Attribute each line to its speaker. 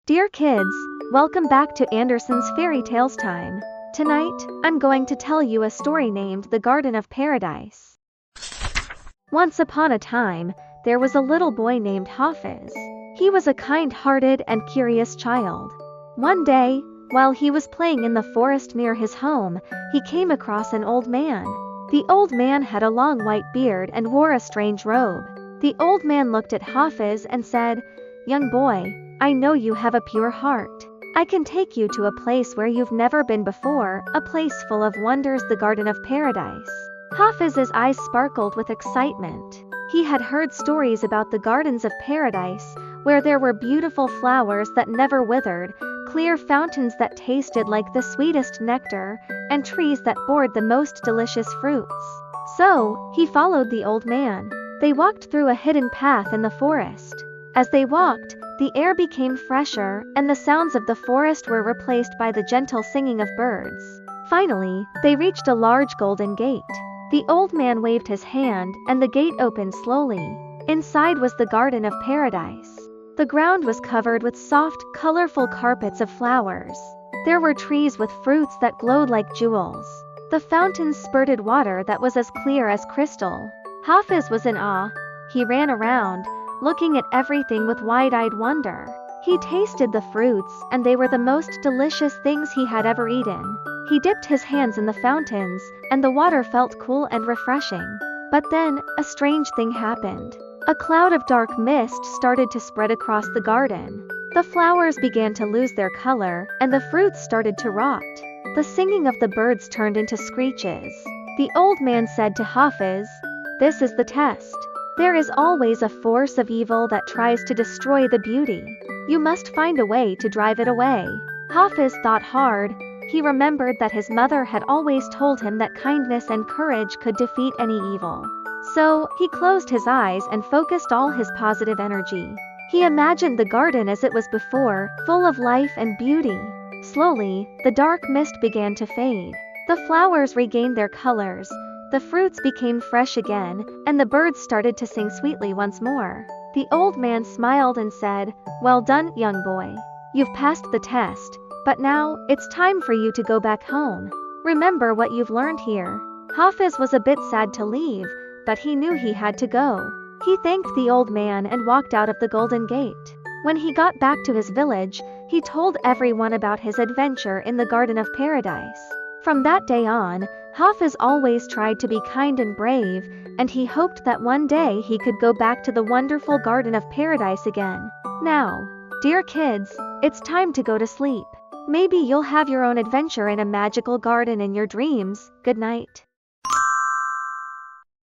Speaker 1: Dear kids, welcome back to Andersen's Fairy Tales Time. Tonight, I'm going to tell you a story named The Garden of Paradise. Once upon a time, there was a little boy named Hafiz. He was a kind-hearted and curious child. One day, while he was playing in the forest near his home, he came across an old man. The old man had a long white beard and wore a strange robe. The old man looked at Hafiz and said, "Young boy, I know you have a pure heart. I can take you to a place where you've never been before, a place full of wonders, the Garden of Paradise." Hafiz's eyes sparkled with excitement. He had heard stories about the gardens of paradise, where there were beautiful flowers that never withered, clear fountains that tasted like the sweetest nectar, and trees that bore the most delicious fruits. So, he followed the old man. They walked through a hidden path in the forest. As they walked, the air became fresher, and the sounds of the forest were replaced by the gentle singing of birds. Finally, they reached a large golden gate. The old man waved his hand, and the gate opened slowly. Inside was the Garden of Paradise. The ground was covered with soft, colorful carpets of flowers. There were trees with fruits that glowed like jewels. The fountains spurted water that was as clear as crystal. Hafiz was in awe. He ran around, looking at everything with wide-eyed wonder. He tasted the fruits, and they were the most delicious things he had ever eaten. He dipped his hands in the fountains, and the water felt cool and refreshing. But then, a strange thing happened. A cloud of dark mist started to spread across the garden. The flowers began to lose their color, and the fruits started to rot. The singing of the birds turned into screeches. The old man said to Hafiz, "This is the test. There is always a force of evil that tries to destroy the beauty. You must find a way to drive it away." Hafiz thought hard. He remembered that his mother had always told him that kindness and courage could defeat any evil. So, he closed his eyes and focused all his positive energy. He imagined the garden as it was before, full of life and beauty. Slowly, the dark mist began to fade. The flowers regained their colors. The fruits became fresh again, and the birds started to sing sweetly once more. The old man smiled and said, "Well done, young boy. You've passed the test, but now, it's time for you to go back home. Remember what you've learned here." Hafiz was a bit sad to leave, but he knew he had to go. He thanked the old man and walked out of the Golden Gate. When he got back to his village, he told everyone about his adventure in the Garden of Paradise. From that day on, Hafiz always tried to be kind and brave, and he hoped that one day he could go back to the wonderful Garden of Paradise again. Now, dear kids, it's time to go to sleep. Maybe you'll have your own adventure in a magical garden in your dreams. Good night.